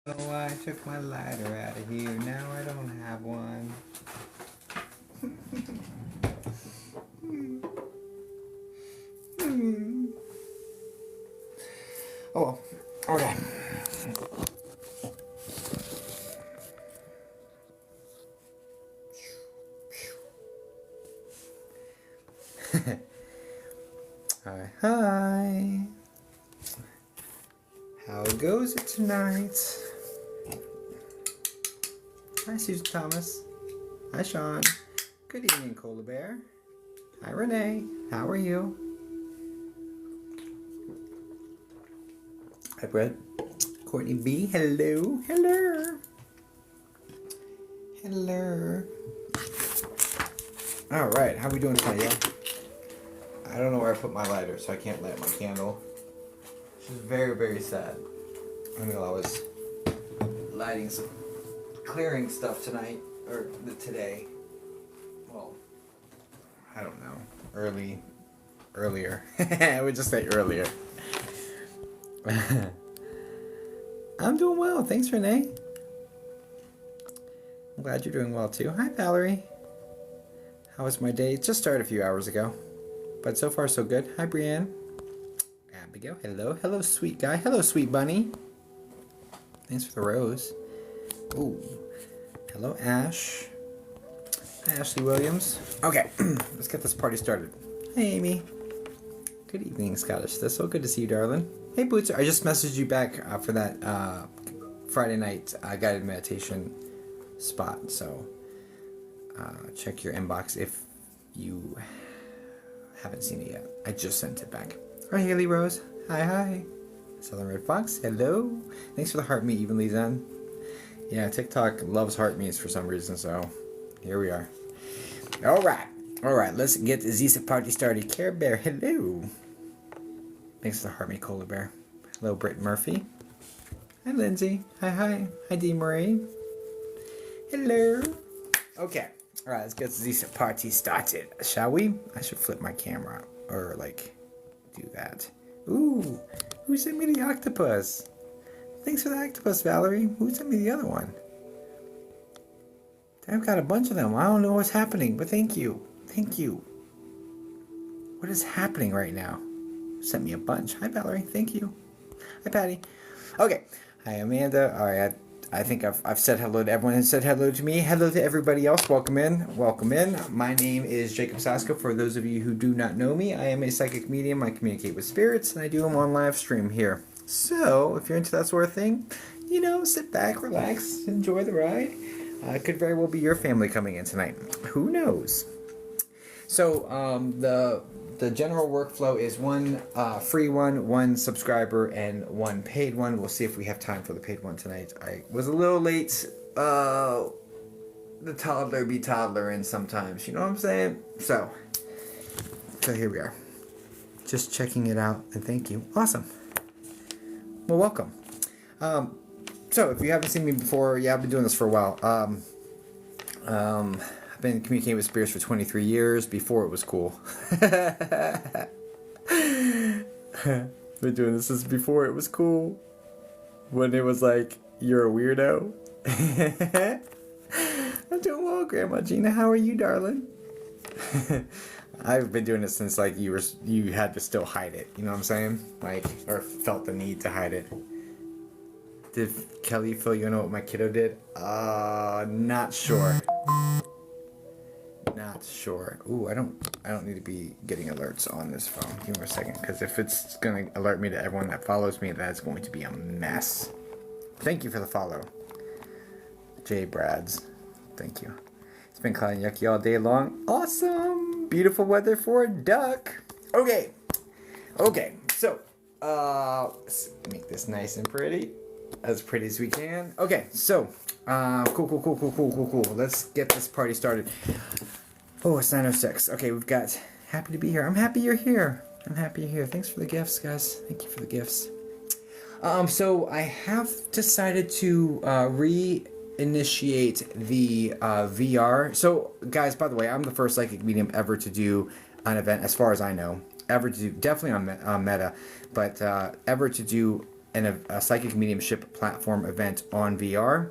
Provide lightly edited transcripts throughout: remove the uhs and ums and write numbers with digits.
Oh, I took my lighter out of here. Now I don't have one. Oh, well. Okay. Hi, hi. How goes it tonight? Hi, Susan Thomas. Hi, Sean. Good evening, Cola Bear. Hi, Renee. How are you? Hi, Brett. Courtney B. Hello. Hello. Hello. All right. How we doing tonight, y'all? I don't know where I put my lighter, so I can't light my candle. Which is very, very sad. I mean, I was lighting some clearing stuff tonight, or today. Well, I don't know. Earlier. I would just say earlier. I'm doing well. Thanks, Renee. I'm glad you're doing well, too. Hi, Valerie. How was my day? It just started a few hours ago. But so far, so good. Hi, Brienne. Abigail. Hello. Hello, sweet guy. Hello, sweet bunny. Thanks for the rose. Ooh. Hello, Ash. Hi, Ashley Williams. Okay, let's get this party started. Hey, Amy. Good evening, Scottish. That's so good to see you, darling. Hey, Boots. I just messaged you back for that Friday night guided meditation spot. So check your inbox if you haven't seen it yet. I just sent it back. Hi, Haley Rose. Hi, hi. Southern Red Fox. Hello. Thanks for the heart meat evenly done. Yeah, TikTok loves heart meats for some reason, so here we are. All right. Let's get this party started. Care Bear, hello. Thanks for the heart meat, Cola Bear. Hello, Britt Murphy. Hi, Lindsay. Hi. Hi, Dee Marie. Hello. Okay. All right, let's get this party started, shall we? I should flip my camera or do that. Ooh, who sent me the octopus? Thanks for the octopus, Valerie. Who sent me the other one? I've got a bunch of them. I don't know what's happening, but thank you. Thank you. What is happening right now? Sent me a bunch. Hi, Valerie. Thank you. Hi, Patty. Okay. Hi, Amanda. All right. I think I've said hello to everyone who said hello to me. Hello to everybody else. Welcome in. Welcome in. My name is Jacob Sasko. For those of you who do not know me, I am a psychic medium. I communicate with spirits, and I do them on live stream here. So, if you're into that sort of thing, sit back, relax, enjoy the ride. It could very well be your family coming in tonight. Who knows? So, the general workflow is one free one subscriber, and one paid one. We'll see if we have time for the paid one tonight. I was a little late. The toddler be toddlering sometimes. You know what I'm saying? So here we are. Just checking it out, and thank you. Awesome. Well, welcome. So if you haven't seen me before, yeah, I've been doing this for a while. I've been communicating with spirits for 23 years, before it was cool. Been doing this since before it was cool. When it was like, you're a weirdo. I'm doing well, Grandma Gina. How are you, darling? I've been doing it since you had to still hide it. You know what I'm saying? Or felt the need to hide it. Did Kelly fill you in on what my kiddo did? Not sure. Not sure. Ooh, I don't need to be getting alerts on this phone. Give me a second, because if it's gonna alert me to everyone that follows me, that's going to be a mess. Thank you for the follow, Jay Brads. Thank you. It's been cloudy and yucky all day long. Awesome, beautiful weather for a duck. Okay. So, let's make this nice and pretty. As pretty as we can. Okay, so cool. Let's get this party started. Oh, it's 9:06. Okay, we've got happy to be here. I'm happy you're here. Thanks for the gifts, guys. Thank you for the gifts. So I have decided to reinitiate the VR. So, guys, by the way, I'm the first psychic medium ever to do an event, as far as I know, ever to do, definitely on Meta, but ever to do a psychic mediumship platform event on VR.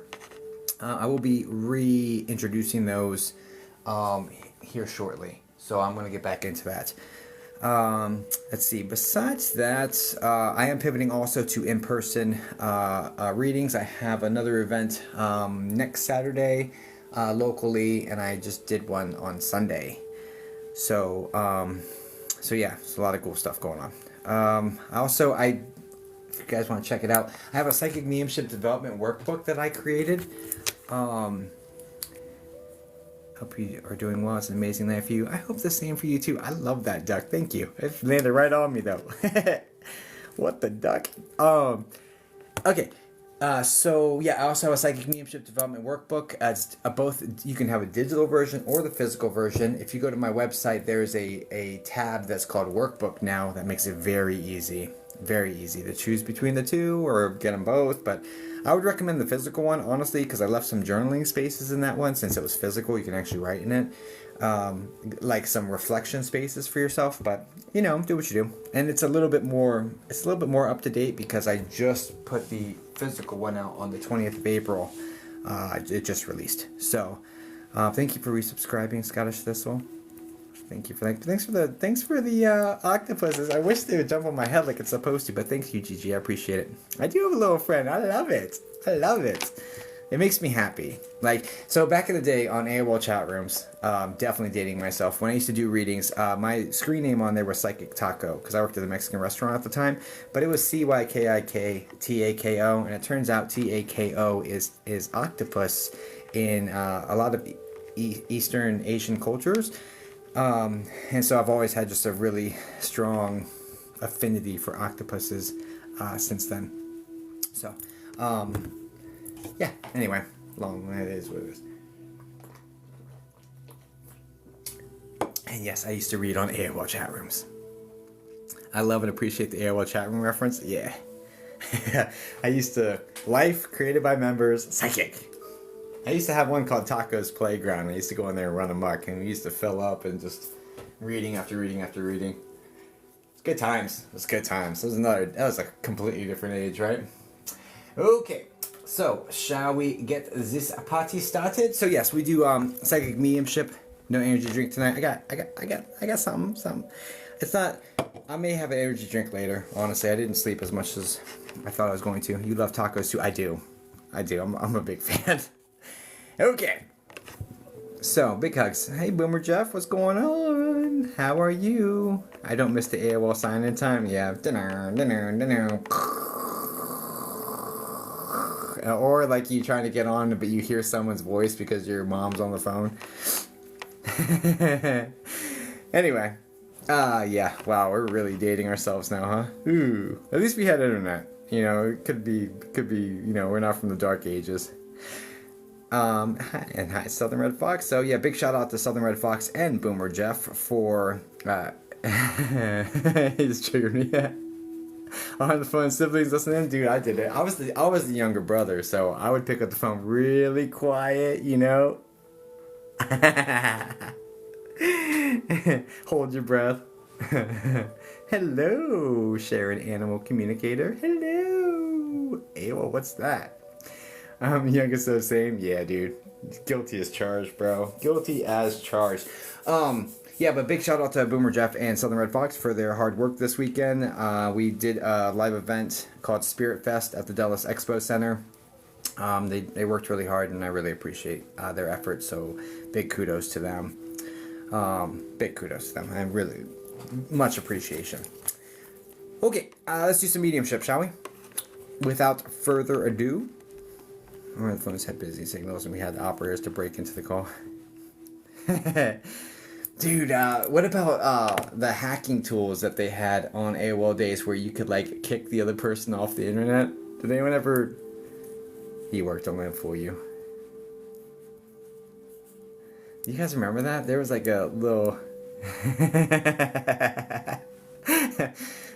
I will be reintroducing those here shortly. So I'm going to get back into that. Let's see. Besides that, I am pivoting also to in-person readings. I have another event next Saturday locally, and I just did one on Sunday. So yeah, there's a lot of cool stuff going on. If you guys want to check it out, I have a psychic mediumship development workbook that I created. Hope you are doing well. It's an amazing night for you. I hope the same for you too. I love that duck. Thank you. It landed right on me though. What the duck? Okay. So yeah, I also have a psychic mediumship development workbook. It's both. You can have a digital version or the physical version. If you go to my website, there's a tab that's called workbook now that makes it very easy to choose between the two or get them both. But I would recommend the physical one, honestly, because I left some journaling spaces in that one. Since it was physical, you can actually write in it, like some reflection spaces for yourself. But you know, do what you do. And it's a little bit more up to date because I just put the physical one out on the 20th of April. It just released. So thank you for resubscribing, Scottish Thistle. Thank you for that. Thanks for the octopuses. I wish they would jump on my head like it's supposed to, but thanks you, Gigi. I appreciate it. I do have a little friend. I love it. It makes me happy. Like, so back in the day on AOL chat rooms, definitely dating myself. When I used to do readings, my screen name on there was Psychic Taco because I worked at a Mexican restaurant at the time. But it was CYKIKTAKO, and it turns out TAKO is octopus in a lot of Eastern Asian cultures. And so I've always had just a really strong affinity for octopuses since then. So, yeah, anyway, it is what it is. And yes, I used to read on AOL chat rooms. I love and appreciate the AOL chat room reference. Yeah. I used to, life created by members, psychic. I used to have one called Taco's Playground. I used to go in there and run amok, and we used to fill up and just reading after reading after reading. It's good times. That was a completely different age, right? Okay, so shall we get this party started? So yes, we do psychic mediumship. No energy drink tonight. I got something. It's not. I may have an energy drink later. Honestly, I didn't sleep as much as I thought I was going to. You love tacos too. I do. I'm a big fan. Okay. So, big hugs. Hey, Boomer Jeff, what's going on? How are you? I don't miss the AOL sign-in time. Yeah. Or like you trying to get on, but you hear someone's voice because your mom's on the phone. Anyway. Yeah. Wow, we're really dating ourselves now, huh? Ooh. At least we had internet. You know, it could be, you know, we're not from the dark ages. Hi, Southern Red Fox. So yeah, big shout out to Southern Red Fox and Boomer Jeff for he just triggered me. On the phone, siblings listening, dude. I did it. I was the younger brother, so I would pick up the phone really quiet, you know. Hold your breath. Hello, Sharon Animal Communicator. Hello. Ew, what's that? Youngest of the same. Yeah, dude. Guilty as charged, bro. Guilty as charged. Yeah, but big shout out to Boomer Jeff and Southern Red Fox for their hard work this weekend. We did a live event called Spirit Fest at the Dallas Expo Center. They worked really hard, and I really appreciate their efforts. So big kudos to them. And really much appreciation. Okay, let's do some mediumship, shall we? Without further ado. The phone's had busy signals, and we had the operators to break into the call. Dude, what about the hacking tools that they had on AOL days where you could, like, kick the other person off the internet? Did anyone ever... He worked on that for you. You guys remember that? There was, like, a little...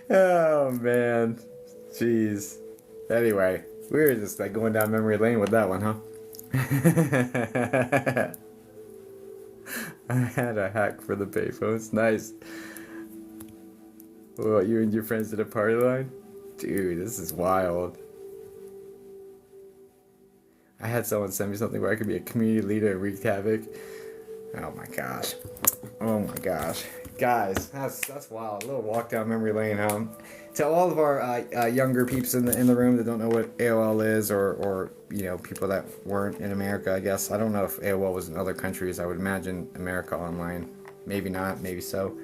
Oh, man. Jeez. Anyway, we were just, like, going down memory lane with that one, huh? I had a hack for the payphones. Nice. Well, you and your friends did a party line? Dude, this is wild. I had someone send me something where I could be a community leader and wreak havoc. Oh my gosh. Oh my gosh. Guys, that's wild. A little walk down memory lane. To all of our younger peeps in the room that don't know what AOL is, or people that weren't in America, I guess. I don't know if AOL was in other countries. I would imagine America Online. Maybe not, maybe so.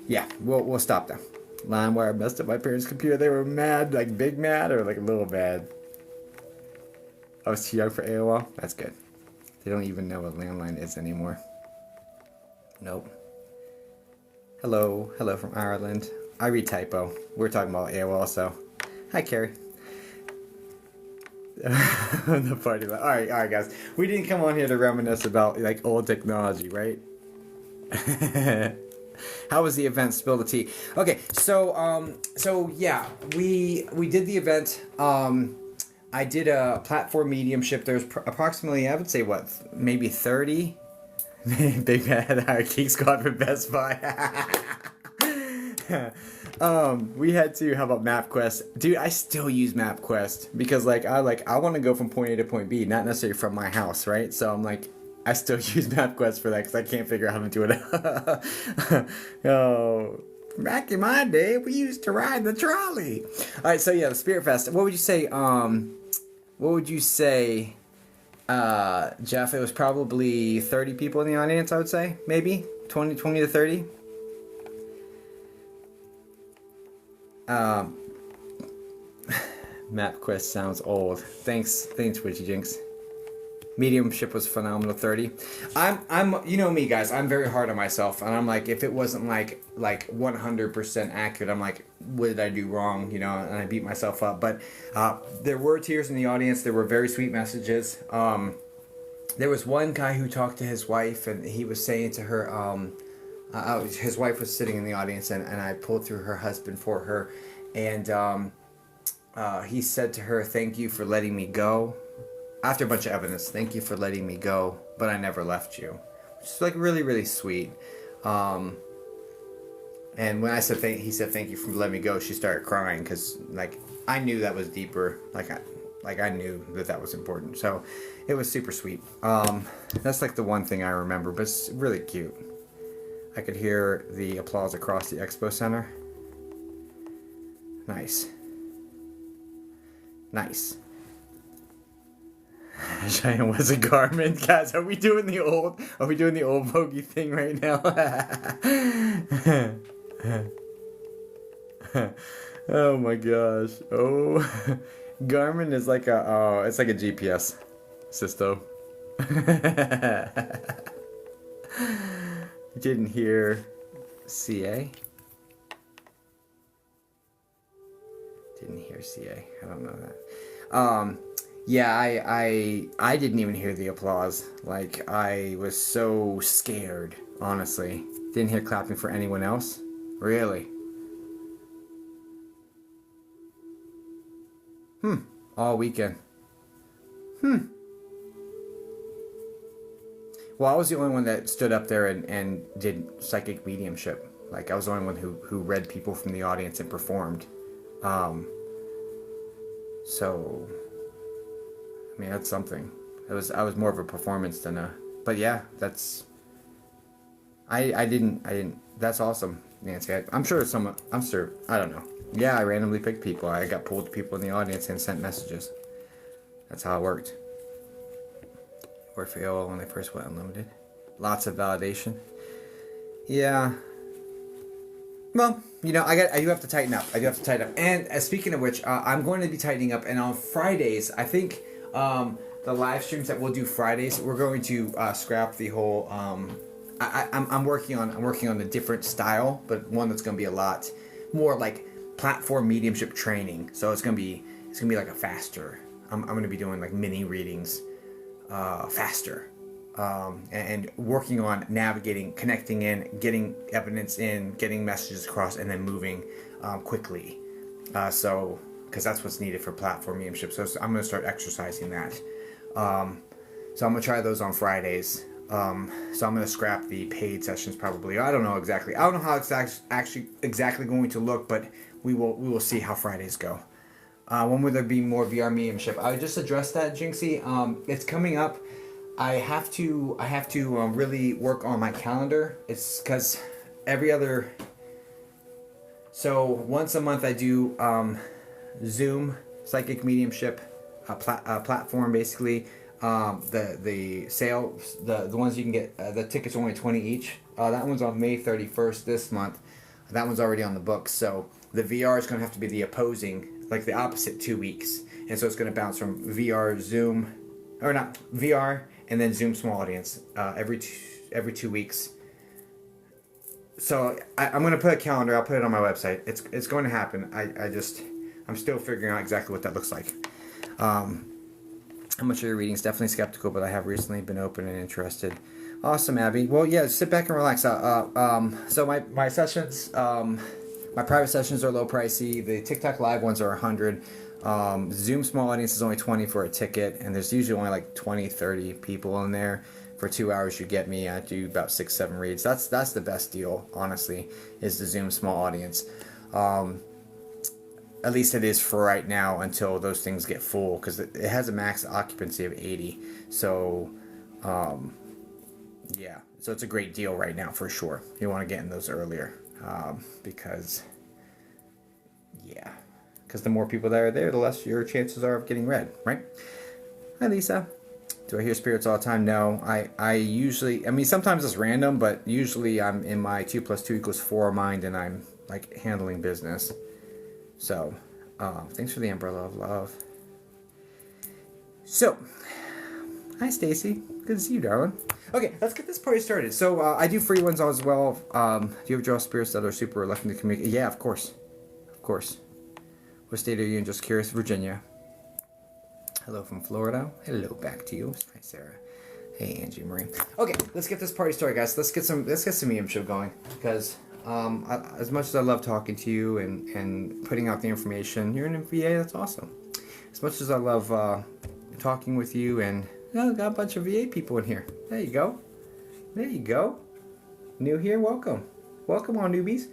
Yeah, we'll stop there. LimeWire messed up my parents' computer. They were mad, like big mad or like a little mad. I was too young for AOL. That's good. They don't even know what landline is anymore. Nope. Hello from Ireland. I read typo. We're talking about AOL, so hi, Carrie. The party. All right, guys. We didn't come on here to reminisce about like old technology, right? How was the event? Spill the tea. Okay, so yeah, we did the event. I did a platform mediumship. There's approximately, I would say, maybe 30. Big Bad Hierarchy Squad for Best Buy. We had to. How about MapQuest? Dude, I still use MapQuest because I want to go from point A to point B, not necessarily from my house, right? So I'm like, I still use MapQuest for that because I can't figure out how to do it. Oh, back in my day, we used to ride the trolley. All right, so yeah, the Spirit Fest. What would you say? Jeff? It was probably 30 people in the audience. I would say maybe 20 to 30. MapQuest sounds old. Thanks, Witchy Jinx. Mediumship was phenomenal. 30. I'm you know me, guys. I'm very hard on myself, and I'm like, if it wasn't like 100% accurate, I'm like, what did I do wrong? And I beat myself up. But there were tears in the audience. There were very sweet messages. There was one guy who talked to his wife, and he was saying to her, his wife was sitting in the audience, and I pulled through her husband for her, and he said to her, "Thank you for letting me go." After a bunch of evidence, "Thank you for letting me go, but I never left you." Which is like really, really sweet. And when I said he said "Thank you for letting me go," she started crying because I knew that was deeper. I knew that was important. So it was super sweet. That's the one thing I remember, but it's really cute. I could hear the applause across the expo center. Nice. Cheyenne was a garment. Guys, are we doing the old bogey thing right now? Oh my gosh. Oh, Garmin is it's like a GPS system. Didn't hear CA. Didn't hear CA. I don't know that. Yeah, I didn't even hear the applause. I was so scared, honestly. Didn't hear clapping for anyone else? Really? All weekend. Well, I was the only one that stood up there and did psychic mediumship. I was the only one who read people from the audience and performed. So, I mean, that's something. I was more of a performance than a. But yeah, that's. I didn't. That's awesome, Nancy. I'm sure I don't know. Yeah, I randomly picked people. I got pulled to people in the audience and sent messages. That's how it worked. Worked for AOL when they first went unlimited. Lots of validation. Yeah. Well, I do have to tighten up. And speaking of which, I'm going to be tightening up. And on Fridays, I think the live streams that we'll do Fridays, we're going to scrap the whole. I'm working on a different style, but one that's going to be a lot more like platform mediumship training. So it's going to be like a faster. I'm going to be doing mini readings, faster. And working on navigating, connecting in, getting evidence in, getting messages across, and then moving quickly. So, because that's what's needed for platform mediumship. So I'm going to start exercising that. So I'm going to try those on Fridays. So I'm going to scrap the paid sessions probably. I don't know exactly. I don't know how it's actually exactly going to look, but we will see how Fridays go. When will there be more VR mediumship? I just addressed that, Jinxie. It's coming up. I have to really work on my calendar. It's because every other. So once a month I do Zoom psychic mediumship platform basically. The sales, the ones you can get, the tickets are only 20 each. That one's on May 31st this month. That one's already on the books. So the VR is going to have to be the opposing, like the opposite 2 weeks. And so it's going to bounce from VR, Zoom, or not, VR, and then Zoom small audience every 2 weeks. So I'm going to put a calendar. I'll put it on my website. It's going to happen. I'm still figuring out exactly what that looks like. How much of your readings? Definitely skeptical, but I have recently been open and interested. Awesome, Abby. Well, yeah, sit back and relax. So my sessions, my private sessions are low pricey. The TikTok live ones are 100. Zoom small audience is only 20 for a ticket, and there's usually only like 20, 30 people in there. For 2 hours, you get me. I do about 6-7 reads. That's the best deal, honestly, is the Zoom small audience. At least it is for right now until those things get full, because it has a max occupancy of 80. So, yeah. So it's a great deal right now for sure. You want to get in those earlier, because the more people that are there, the less your chances are of getting read, right? Hi, Lisa. Do I hear spirits all the time? No. I usually, I mean, sometimes it's random, but usually I'm in my 2 + 2 = 4 mind, and I'm like handling business. So, thanks for the umbrella of love. So, hi Stacy. Good to see you, darling. Okay, let's get this party started. So, I do free ones as well. Do you ever draw spirits that are super reluctant to communicate? Yeah, of course. Of course. What state are you in? Just curious. Virginia. Hello from Florida. Hello back to you. Hi, Sarah. Hey, Angie Marie. Okay, let's get this party started, guys. Let's get some mediumship going, because as much as I love talking to you and putting out the information, you're in a VA, that's awesome. As much as I love talking with you, and got a bunch of VA people in here. There you go. There you go. New here, welcome. Welcome on, newbies.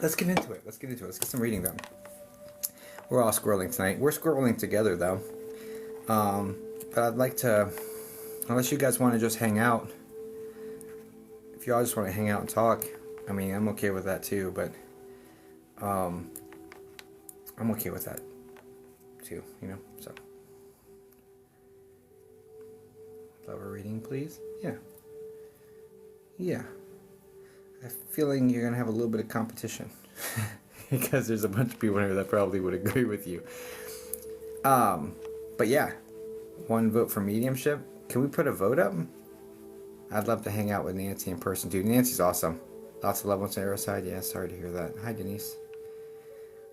Let's get into it. Let's get some reading done. We're all scrolling tonight. We're scrolling together, though. But I'd like to, unless you guys want to just hang out, if y'all just want to hang out and talk, I mean, I'm okay with that too, but I'm okay with that too, you know, so. Love a reading, please? Yeah. Yeah. I have a feeling you're going to have a little bit of competition. Because there's a bunch of people here that probably would agree with you. But yeah. 1 vote for mediumship. Can we put a vote up? I'd love to hang out with Nancy in person, dude. Nancy's awesome. Lots of loved ones on your side. Yeah, sorry to hear that. Hi, Denise.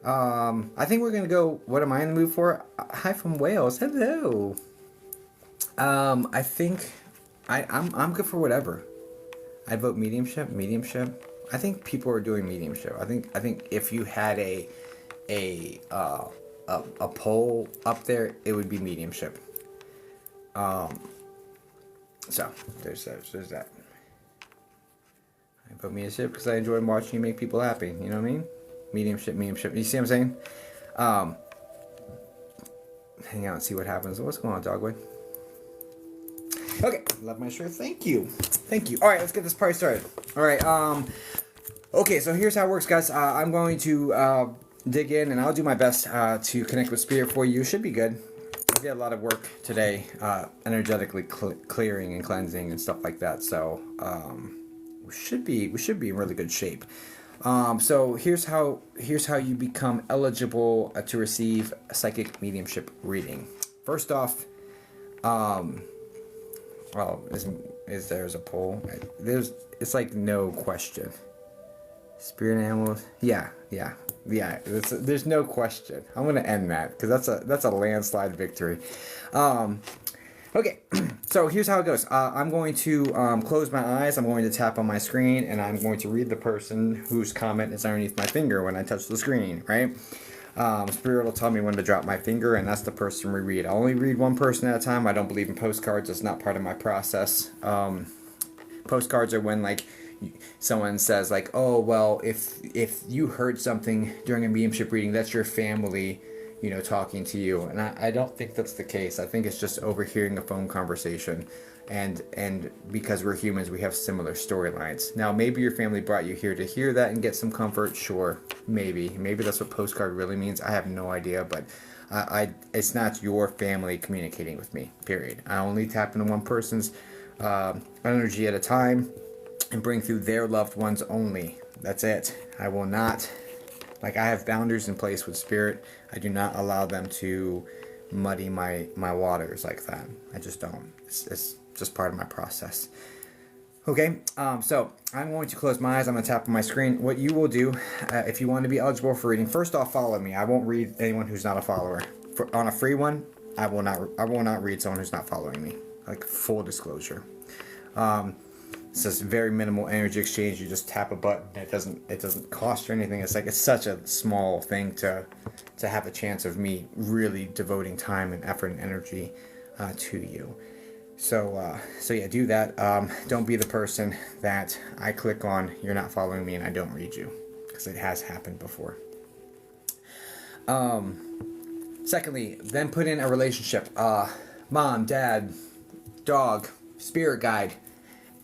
I think we're gonna go. What am I in the mood for? Hi from Wales. Hello. I think I'm good for whatever. I vote mediumship. Mediumship. I think people are doing mediumship. I think if you had a poll up there, it would be mediumship. So there's that. I vote mediumship because I enjoy watching you make people happy. You know what I mean? Mediumship. You see what I'm saying? Hang out and see what happens. What's going on, Dogwood? Okay, love my shirt. Thank you. All right, let's get this party started. All right. Okay, so here's how it works, guys. I'm going to dig in, and I'll do my best to connect with Spirit for you. Should be good. I did a lot of work today, energetically clearing and cleansing and stuff like that. So we should be in really good shape. So here's how you become eligible to receive a psychic mediumship reading. First off, well, is there's a poll? It's like no question. Spirit animals, yeah. There's no question. I'm gonna end that because that's a landslide victory. Okay, so here's how it goes. I'm going to close my eyes. I'm going to tap on my screen, and I'm going to read the person whose comment is underneath my finger when I touch the screen. Right? Spirit will tell me when to drop my finger, and that's the person we read. I only read one person at a time. I don't believe in postcards. It's not part of my process. Postcards are when, like, someone says like, oh, well, if you heard something during a mediumship reading, that's your family, talking to you. And I don't think that's the case. I think it's just overhearing a phone conversation. And because we're humans, we have similar storylines. Now, maybe your family brought you here to hear that and get some comfort. Sure, maybe that's what postcard really means. I have no idea, but it's not your family communicating with me, period. I only tap into one person's energy at a time and bring through their loved ones only. That's it. I will not, I have boundaries in place with spirit. I do not allow them to muddy my waters like that. I just don't. It's just part of my process. Okay, so I'm going to close my eyes. I'm going to tap on my screen. What you will do, if you want to be eligible for reading, first off, follow me. I won't read anyone who's not a follower. On a free one, I will not read someone who's not following me. Like, full disclosure. It's just very minimal energy exchange. You just tap a button. It doesn't cost you anything. It's such a small thing to have a chance of me really devoting time and effort and energy to you. So yeah, do that. Don't be the person that I click on, you're not following me, and I don't read you, because it has happened before. Secondly, then put in a relationship. Mom, dad, dog, spirit guide.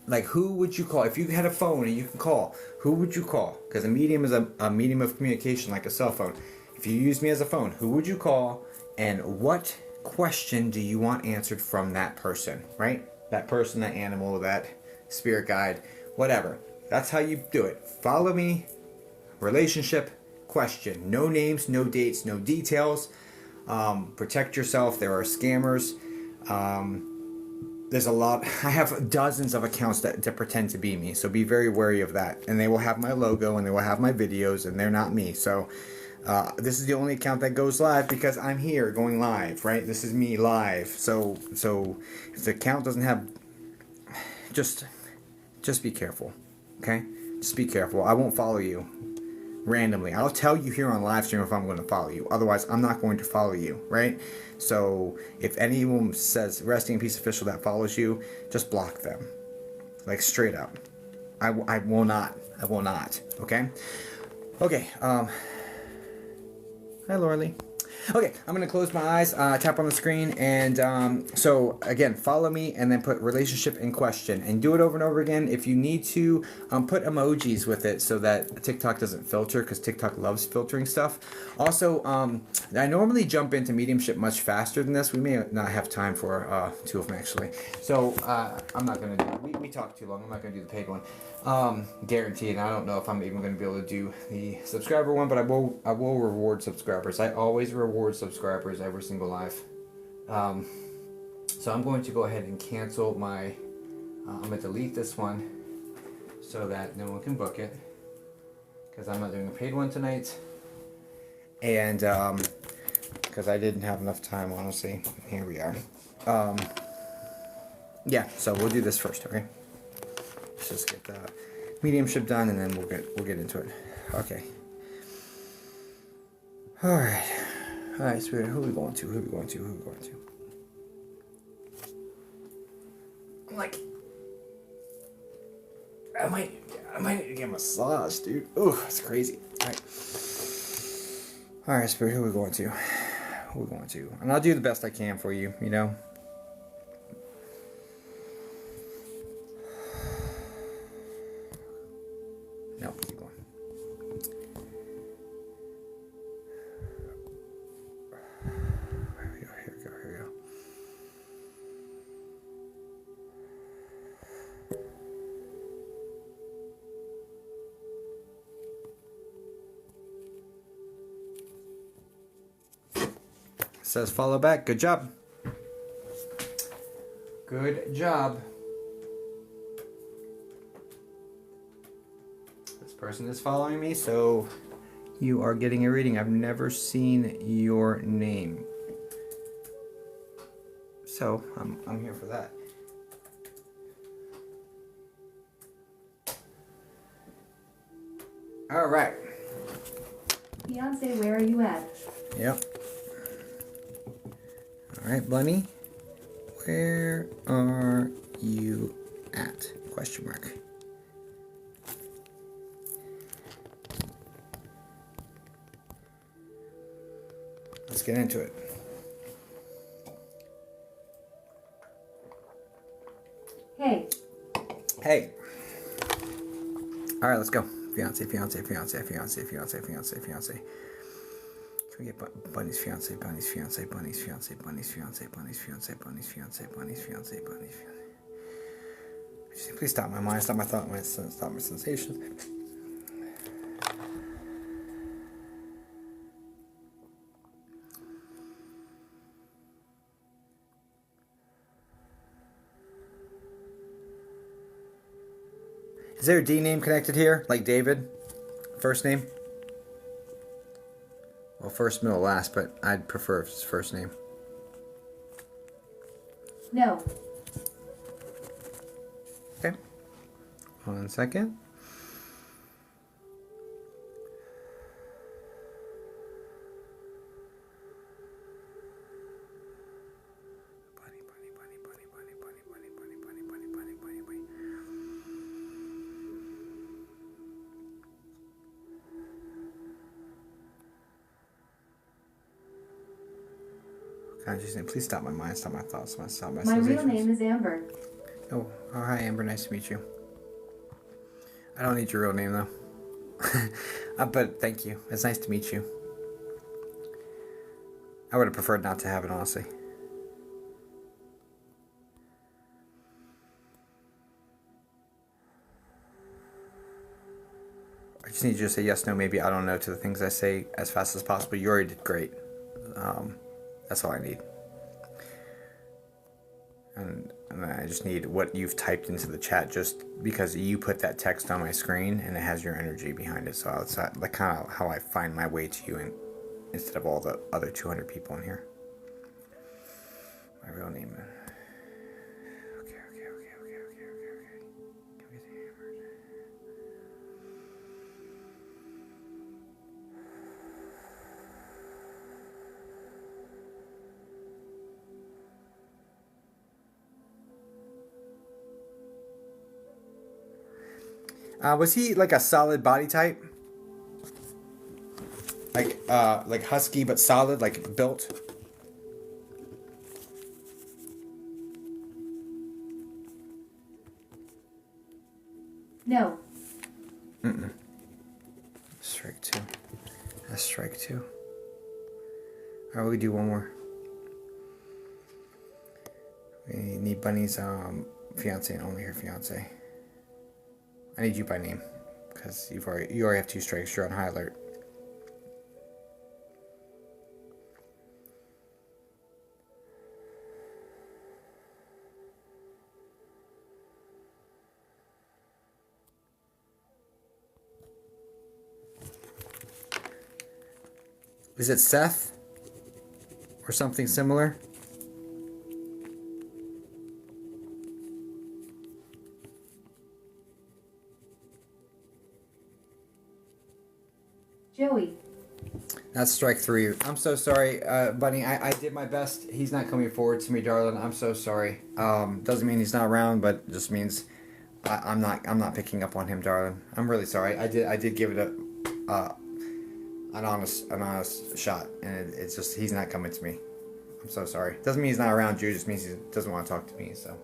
Like, who would you call? If you had a phone and you can call, who would you call? Because a medium is a medium of communication, like a cell phone. If you use me as a phone, who would you call, and what question do you want answered from that person, right? That person, that animal, that spirit guide, whatever. That's how you do it. Follow me, relationship, question. No names, no dates, no details. Protect yourself. There are scammers. There's a lot. I have dozens of accounts that pretend to be me, so be very wary of that. And they will have my logo and they will have my videos, and they're not me. So this is the only account that goes live because I'm here going live, right? This is me live. So if the account doesn't have, just be careful, okay? Just be careful. I won't follow you randomly. I'll tell you here on live stream if I'm going to follow you. Otherwise, I'm not going to follow you, right? So if anyone says resting in peace official that follows you, just block them, like straight up. I will not. Okay. Hi, Lorley. Okay, I'm going to close my eyes, tap on the screen, and so, again, follow me, and then put relationship in question, and do it over and over again. If you need to, put emojis with it so that TikTok doesn't filter, because TikTok loves filtering stuff. Also, I normally jump into mediumship much faster than this. We may not have time for two of them, actually. So, I'm not going to do it. We talked too long. I'm not going to do the paid one. Guaranteed. I don't know if I'm even going to be able to do the subscriber one, but I will reward subscribers. I always reward subscribers every single live. So I'm going to go ahead and cancel my, I'm going to delete this one so that no one can book it, because I'm not doing a paid one tonight. And because I didn't have enough time, honestly. Here we are. Yeah, so we'll do this first, okay? Let's just get the mediumship done, and then we'll get into it. Okay. All right, Spirit. Who are we going to? I'm like, I might need to get a massage, dude. Oh, it's crazy. All right, Spirit. Who are we going to? And I'll do the best I can for you. No, keep going. Here we go. It says follow back. Good job. Person is following me, so you are getting a reading. I've never seen your name, so I'm here for that. All right. Beyonce, where are you at? Yep. All right, Bunny. Where are you at? Question mark. get into it. Hey. Hey. All right, let's go. Fiance, fiance, fiance, fiance, fiance, fiance, fiance. Can we get Bunny's fiance, Bunny's fiance, Bunny's fiance, Bunny's fiance, Bunny's fiance, Bunny's fiance, Bunny's fiance, Bunny's fiance. Please stop my mind, stop my thought, stop my sensations. Is there a D name connected here? Like David? First name? Well, first, middle, last, but I'd prefer his first name. No. Okay. 1 second. Conscious name. Please stop my mind, stop my thoughts, stop my sensations. My real name is Amber. Oh, hi Amber, nice to meet you. I don't need your real name though. But thank you. It's nice to meet you. I would have preferred not to have it, honestly. I just need you to say yes, no, maybe, I don't know to the things I say as fast as possible. You already did great. That's all I need. And I just need what you've typed into the chat, just because you put that text on my screen and it has your energy behind it. So it's like kind of how I find my way to you instead of all the other 200 people in here. My real name. Okay. Can we get the hammer? Was he like a solid body type? Like husky but solid, like built? No. Strike 2. That's strike 2. Alright, we can do one more. We need Bunny's fiance and only her fiance. I need you by name, because you already have 2 strikes. You're on high alert. Is it Seth? Or something similar? Joey. That's strike 3. I'm so sorry, Bunny. I did my best. He's not coming forward to me, darling. I'm so sorry. Doesn't mean he's not around, but just means I'm not picking up on him, darling. I'm really sorry. I did give it an honest shot, and it's just he's not coming to me. I'm so sorry. Doesn't mean he's not around you. It just means he doesn't want to talk to me. So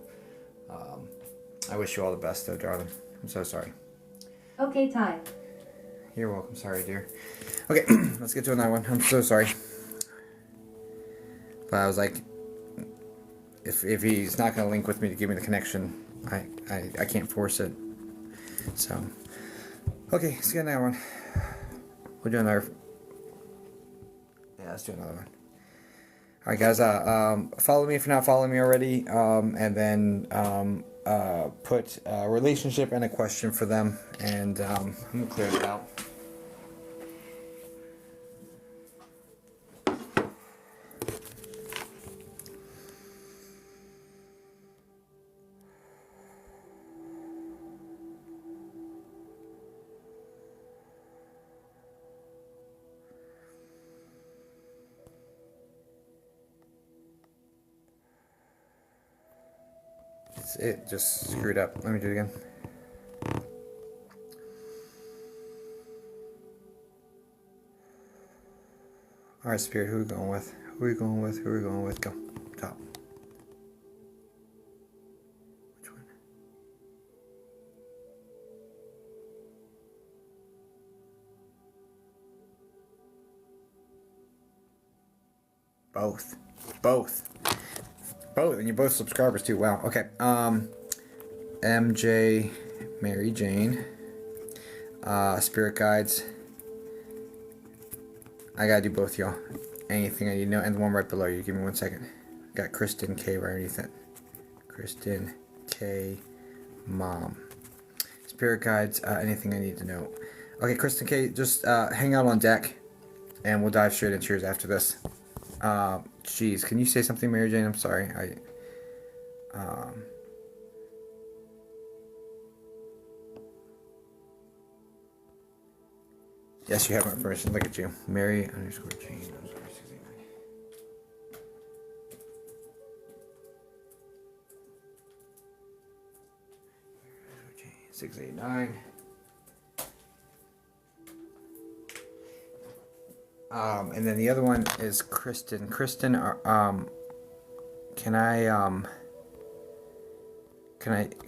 I wish you all the best, though, darling. I'm so sorry. Okay, Ty. You're welcome. Sorry, dear. Okay, let's get to another one. I'm so sorry. But I was like, if he's not going to link with me to give me the connection, I can't force it. So, okay, let's get another one. We'll do another. Yeah, let's do another one. All right, guys. Follow me if you're not following me already, and then put a relationship and a question for them, and I'm gonna clear it out. It just screwed up. Let me do it again. All right, Spirit, who are we going with? Who are we going with? Who are we going with? Go. Top. Which one? Both. Both. Both. And you're both subscribers too. Wow. Okay. MJ, Mary Jane. Spirit guides. I gotta do both, y'all. Anything I need to know. And the one right below you. Give me 1 second. Got Kristen K right underneath it. Kristen K. Mom. Spirit guides. Anything I need to know. Okay, Kristen K. Just hang out on deck. And we'll dive straight into yours after this. Jeez. Can you say something, Mary Jane? I'm sorry. Yes, you have my permission. Look at you. Mary _Jane _69. 689. And then the other one is Kristen. Kristen, can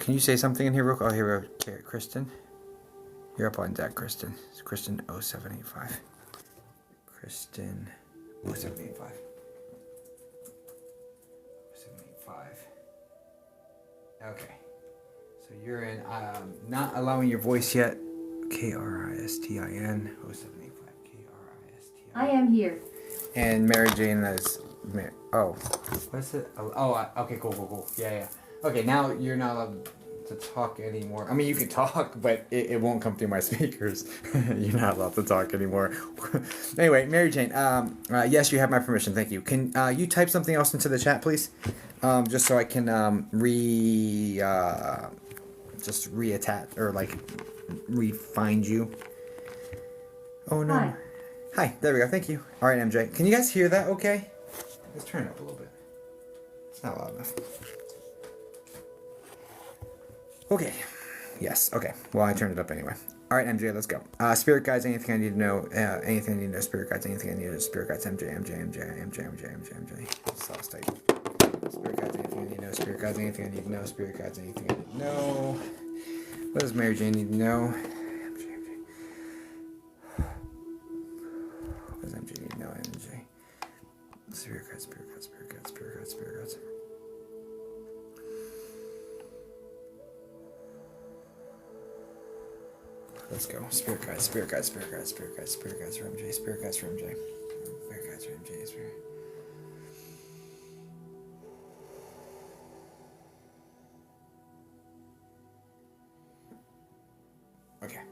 you say something in here real quick? Oh, here we go. Kristen. You're up on deck, Kristen. It's Kristen 0785. Kristen 0785. 0785. Okay. So you're in not allowing your voice yet. KRISTIN 0785. KRISTIN. I am here. And Mary Jane is what's it? Okay, cool. Yeah. Okay, now you're not allowed to talk anymore. I mean, you can talk, but it won't come through my speakers. You're not allowed to talk anymore. Anyway, Mary Jane, yes, you have my permission. Thank you. Can you type something else into the chat, please? Just so I can just reattach or like re-find you. Oh no. Hi. Hi, there we go. Thank you. All right, MJ. Can you guys hear that okay? Let's turn it up a little bit. It's not loud enough. Okay. Yes. Okay. Well, I turned it up anyway. All right, MJ, let's go. Spirit guides, anything I need to know. Anything I need to know. Spirit guides, anything I need to know. Spirit guides, MJ. Sauce type. Spirit guides, anything I need to know. Spirit guides, anything I need to know. Spirit guides, anything I need to know. What does Mary Jane need to know? MJ. What does MJ need to know? MJ. Spirit guides. Let's go. Spirit guides for MJ. Spirit guides for MJ. Spirit guides for MJ. Okay.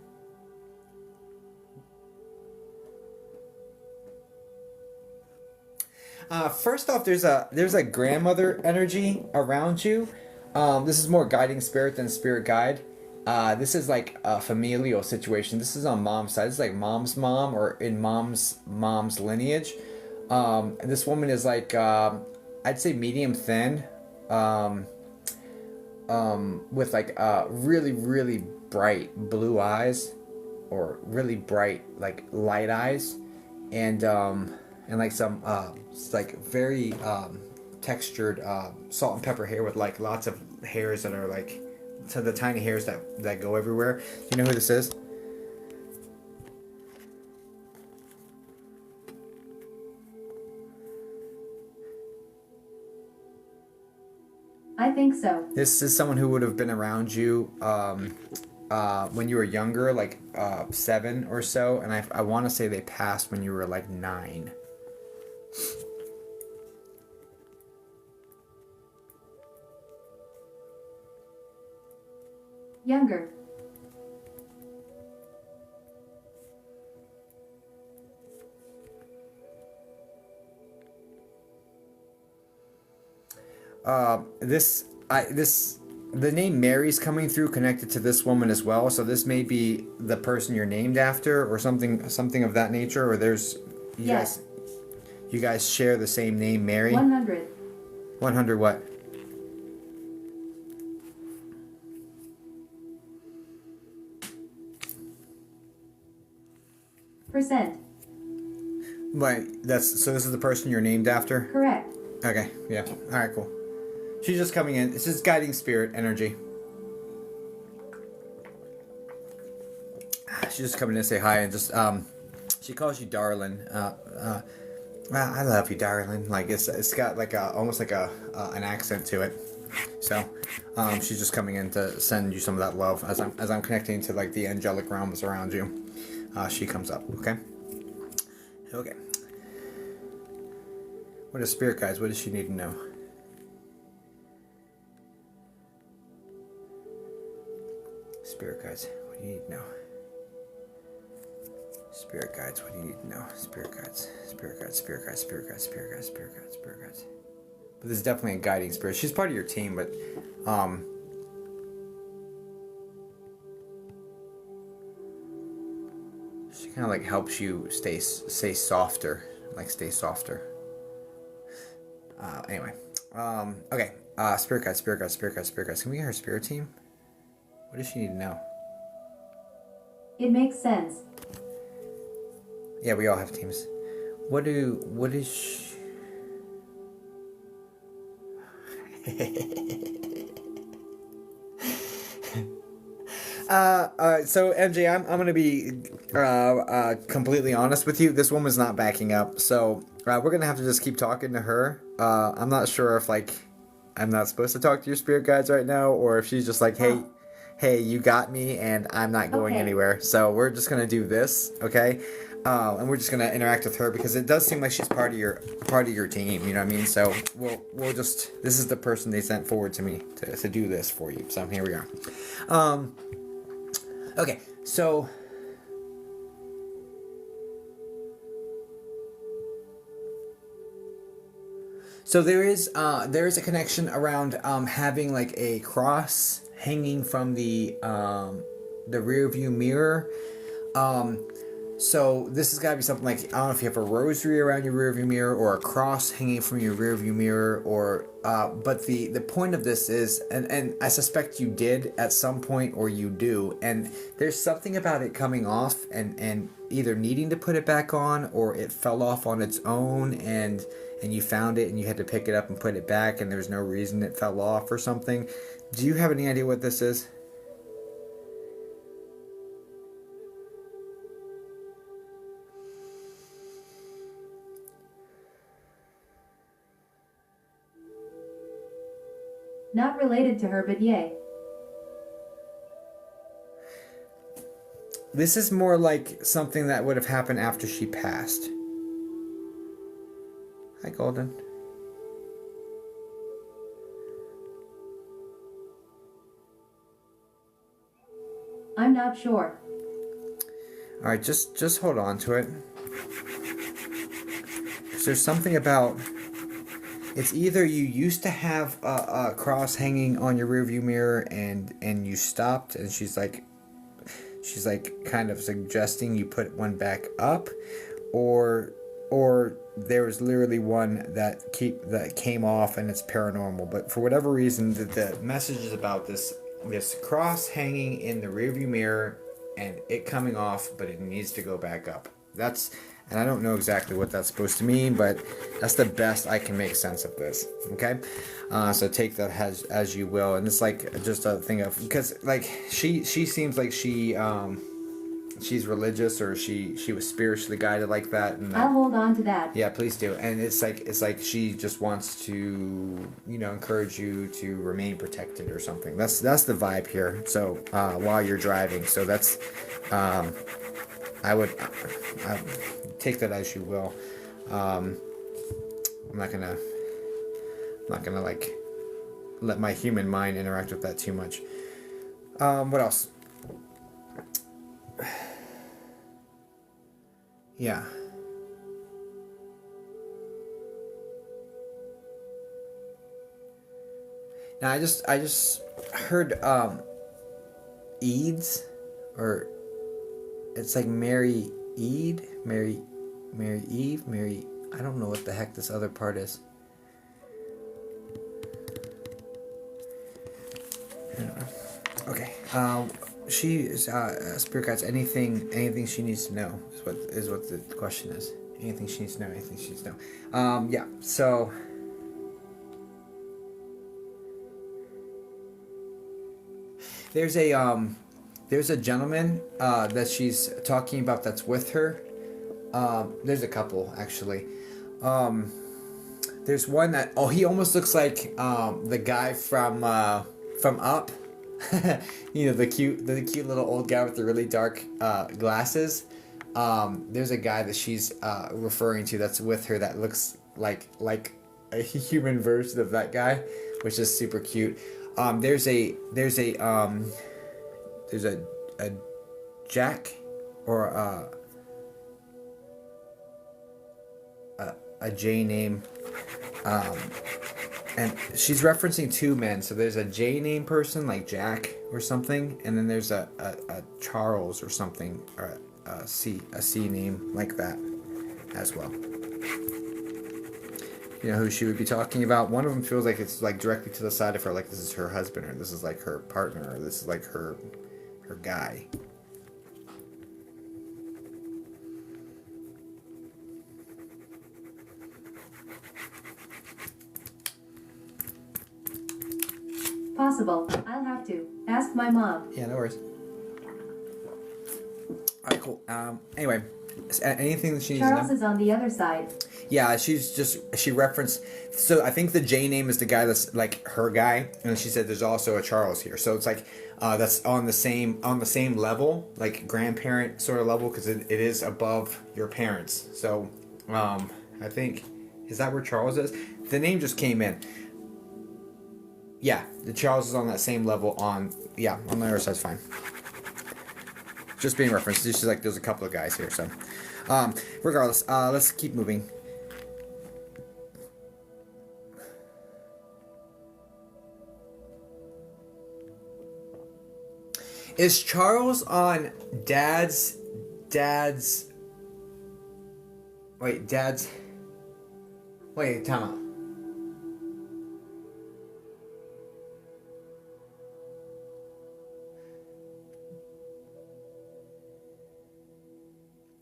First off, there's a grandmother energy around you. This is more guiding spirit than spirit guide. This is like a familial situation. This is on mom's side. This is like mom's mom or in mom's lineage. And this woman is like, I'd say medium thin, with like really, really bright blue eyes, or really bright like light eyes, and like some like very textured salt and pepper hair with like lots of hairs that are like to the tiny hairs that go everywhere. Do you know who this is? I think so. This is someone who would have been around you when you were younger, like 7 or so, and I want to say they passed when you were like 9. Younger. The name Mary's coming through connected to this woman as well, so this may be the person you're named after or something of that nature, or there's Yes. you guys share the same name, Mary. 100. 100 what? Percent. Wait, this is the person you're named after? Correct. Okay, yeah. Alright, cool. She's just coming in. It's just guiding spirit energy. She's just coming in to say hi and just, she calls you darling. I love you, darling. Like, it's got like almost like an accent to it. So, she's just coming in to send you some of that love as I'm connecting to like the angelic realms around you. She comes up, okay? Okay. What is spirit guides? What does she need to know? Spirit guides, what do you need to know? Spirit guides, what do you need to know? Spirit guides, spirit guides, spirit guides, spirit guides, spirit guides, spirit guides, spirit guides. But this is definitely a guiding spirit. She's part of your team, but she kind of like helps you stay softer, like stay softer. Anyway, okay. Spirit guides, spirit guides, spirit guides, spirit guides. Can we get her spirit team? What does she need to know? It makes sense. Yeah, we all have teams. What is she... So MJ, I'm gonna be completely honest with you. This woman's not backing up, so we're gonna have to just keep talking to her. I'm not sure if like I'm not supposed to talk to your spirit guides right now, or if she's just like, hey, you got me, and I'm not going anywhere. So we're just gonna do this, okay? And we're just gonna interact with her because it does seem like she's part of your team. You know what I mean? So we'll just, this is the person they sent forward to me to do this for you. So here we are. Okay, so there is a connection around having like a cross hanging from the rear view mirror. So this has got to be something like, I don't know if you have a rosary around your rearview mirror or a cross hanging from your rearview mirror, or but the point of this is, and I suspect you did at some point, or you do, and there's something about it coming off and either needing to put it back on, or it fell off on its own and you found it and you had to pick it up and put it back and there's no reason it fell off or something. Do you have any idea what this is? Not related to her, but yay. This is more like something that would have happened after she passed. Hi, Golden. I'm not sure. All right, just hold on to it. 'Cause there's something about, it's either you used to have a cross hanging on your rearview mirror and you stopped, and she's like kind of suggesting you put one back up, or there was literally one that came off and it's paranormal. But for whatever reason, the message is about this cross hanging in the rearview mirror and it coming off, but it needs to go back up. And I don't know exactly what that's supposed to mean, but that's the best I can make sense of this. Okay, so take that as you will. And it's like just a thing of, because like she seems like she's religious, or she was spiritually guided like that. And I'll hold on to that. yeah, please do. And it's like she just wants to, encourage you to remain protected or something. That's the vibe here. So while you're driving, so that's I would take that as you will. I'm not gonna like let my human mind interact with that too much. What else? Yeah. Now I just heard Eads, or it's like Mary Eve. I don't know what the heck this other part is. I don't know. Okay. She is spirit guides. Anything she needs to know is what the question is. Anything she needs to know. Anything she needs to know. Yeah. So. There's a gentleman that she's talking about that's with her. There's a couple actually. There's one that he almost looks like the guy from Up. You know, the cute little old guy with the really dark glasses. There's a guy that she's referring to that's with her that looks like a human version of that guy, which is super cute. There's a Jack or a J name, and she's referencing two men. So there's a J name person like Jack or something, and then there's a Charles or something, or a C name like that as well. You know who she would be talking about? One of them feels like it's like directly to the side of her, like this is her husband, or this is like her partner, or this is like her guy. Possible. I'll have to ask my mom. Yeah, no worries. Alright, cool. Anyway, anything that she needs to know? Charles is on the other side. Yeah, she referenced. So I think the J name is the guy that's like her guy, and she said there's also a Charles here. So it's like that's on the same level, like grandparent sort of level, because it is above your parents. So I think, is that where Charles is? The name just came in. Yeah, the Charles is on that same level on the other side's fine. Just being referenced. She's like, there's a couple of guys here, so regardless, let's keep moving. Is Charles on dad's wait, time out.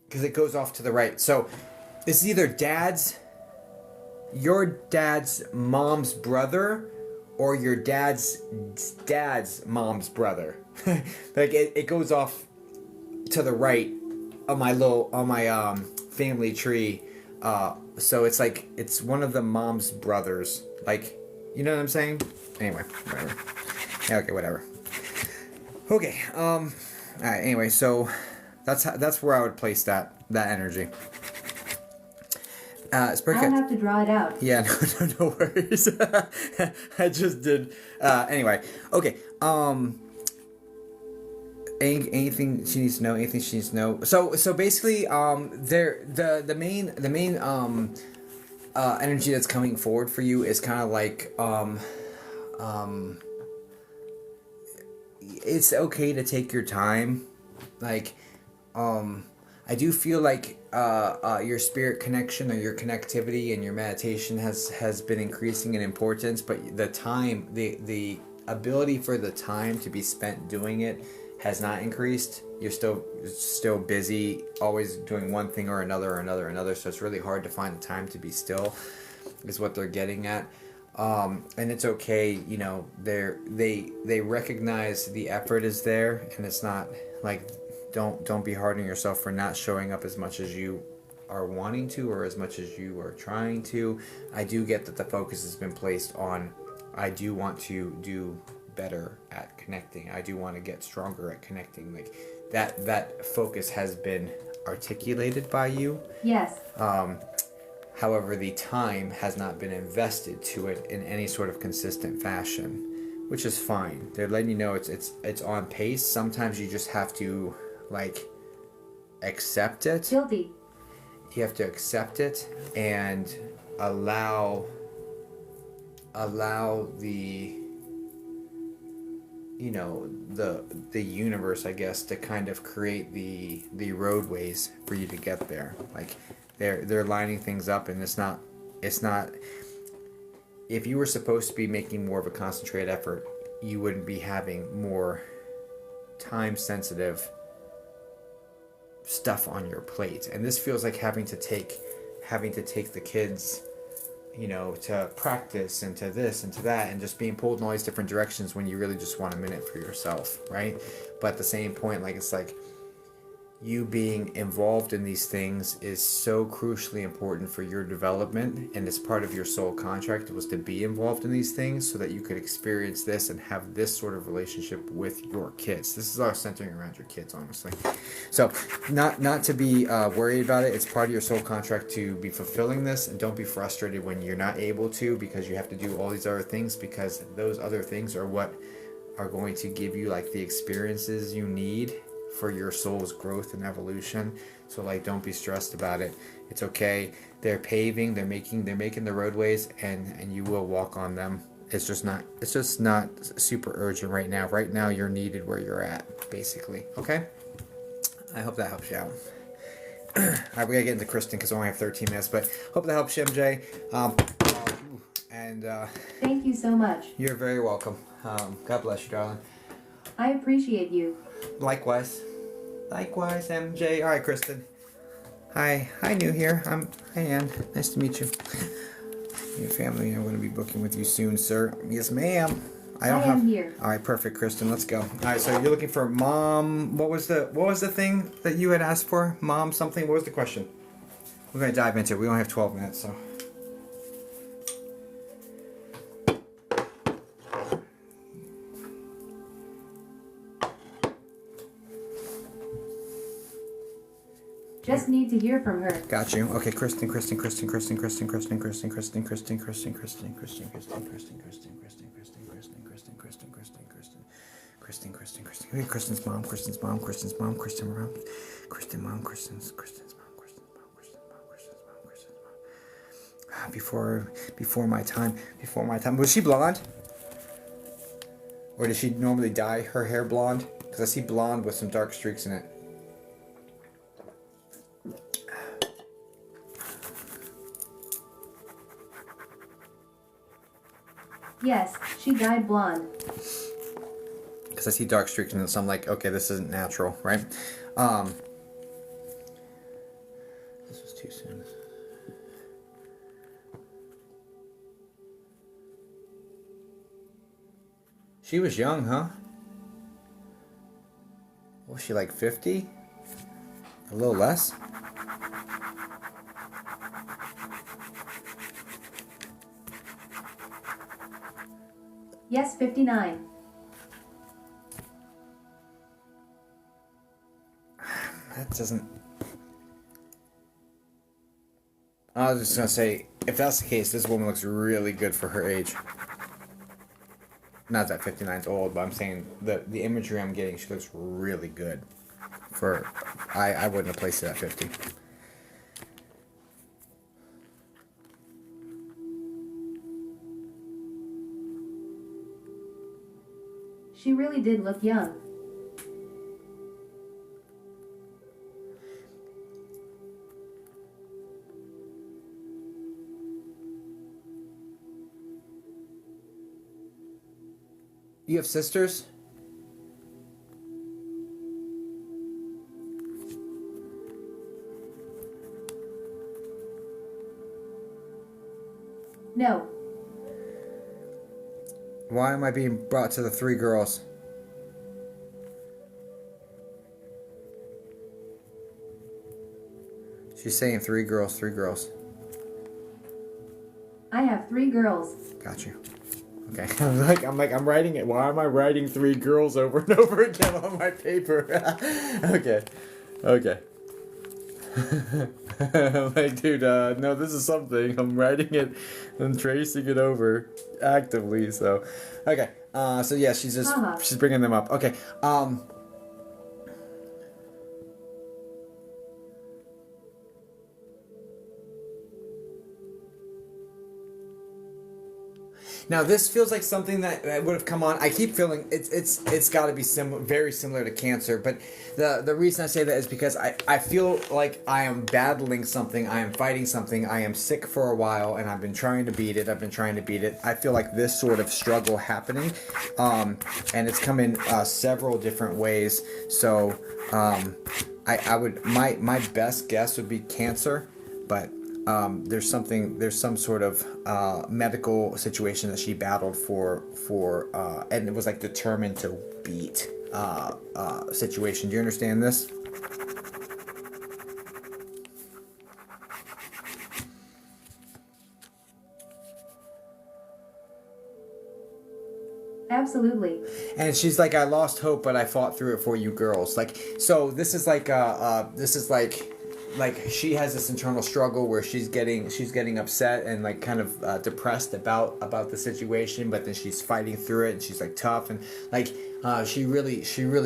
Because it goes off to the right. So it's either your dad's mom's brother, or your dad's mom's brother. Like it goes off to the right on my family tree. So it's like it's one of the mom's brothers. Like, you know what I'm saying? Anyway, whatever. Yeah, okay, whatever. Okay. All right. Anyway, so that's where I would place that energy. It's pretty I'll good. have to draw it out. Yeah, no worries. I just did. Anyway, okay. Anything she needs to know. Anything she needs to know. So basically, the main energy that's coming forward for you is kind of like it's okay to take your time. Like, I do feel like your spirit connection or your connectivity and your meditation has been increasing in importance, but the time, the ability for the time to be spent doing it has not increased. You're still busy, always doing one thing or another. So it's really hard to find the time to be still, is what they're getting at. And it's okay, you know, they recognize the effort is there, and it's not like, don't be hard on yourself for not showing up as much as you are wanting to, or as much as you are trying to. I do get that the focus has been placed on, I do want to do better at connecting. I do want to get stronger at connecting. Like that focus has been articulated by you. Yes. However, the time has not been invested to it in any sort of consistent fashion, which is fine. They're letting you know it's on pace. Sometimes you just have to accept it. Guilty. You have to accept it and allow the the universe, I guess, to kind of create the roadways for you to get there. Like they're lining things up, and it's not if you were supposed to be making more of a concentrated effort, you wouldn't be having more time sensitive stuff on your plate. And this feels like having to take having to take the kids, you know, to practice and to this and to that, and just being pulled in all these different directions when you really just want a minute for yourself, right? But at the same point, like, it's like you being involved in these things is so crucially important for your development, and it's part of your soul contract was to be involved in these things so that you could experience this and have this sort of relationship with your kids. This is all centering around your kids, honestly. So not to be worried about it. It's part of your soul contract to be fulfilling this, and don't be frustrated when you're not able to, because you have to do all these other things, because those other things are what are going to give you like the experiences you need for your soul's growth and evolution. So like, don't be stressed about it. It's okay. They're paving, they're making the roadways, and you will walk on them. It's just not super urgent right now. Right now you're needed where you're at, basically. Okay? I hope that helps you out. Alright, we gotta get into Kristen because we only have 13 minutes, but hope that helps you, MJ. Thank you so much. You're very welcome. God bless you, darling. I appreciate you. Likewise, MJ. All right, Kristen. Hi, New here. Hi, Ann. Nice to meet you. Your family. I'm going to be booking with you soon, sir. Yes, ma'am. I am here. All right, perfect, Kristen. Let's go. All right, so you're looking for mom. What was the thing that you had asked for? Mom something. What was the question? We're going to dive into it. We only have 12 minutes, so. Just need to hear from her. Got you. Okay, Kristen. Wait, Kristen's mom. Before my time. Was she blonde? Or does she normally dye her hair blonde? Because I see blonde with some dark streaks in it. Yes, she dyed blonde. Because I see dark streaks in it, so I'm like, okay, this isn't natural, right? This was too soon. She was young, huh? Was she like 50? A little less? Yes, 59. That doesn't... I was just going to say, if that's the case, this woman looks really good for her age. Not that 59 is old, but I'm saying the imagery I'm getting, she looks really good. For I wouldn't have placed it at 50. She really did look young. You have sisters? No. Why am I being brought to the three girls? She's saying three girls, three girls. I have 3 girls. Got you. Okay. I'm writing it. Why am I writing three girls over and over again on my paper? Okay. I'm like, dude, no, this is something. I'm writing it and tracing it over actively. So, okay. So yeah, she's bringing them up. Okay. Now this feels like something that would have come on. I keep feeling it's got to be very similar to cancer, but the reason I say that is because I feel like I am battling something, I am fighting something, I am sick for a while, and I've been trying to beat it. I feel like this sort of struggle happening, and it's come in several different ways. So I would my best guess would be cancer, but there's some sort of medical situation that she battled for and it was like determined to beat situation. Do you understand this? Absolutely. And she's like, I lost hope, but I fought through it for you girls. Like, so this is like she has this internal struggle where she's getting upset and like kind of depressed about the situation, but then she's fighting through it and she's like tough and like she really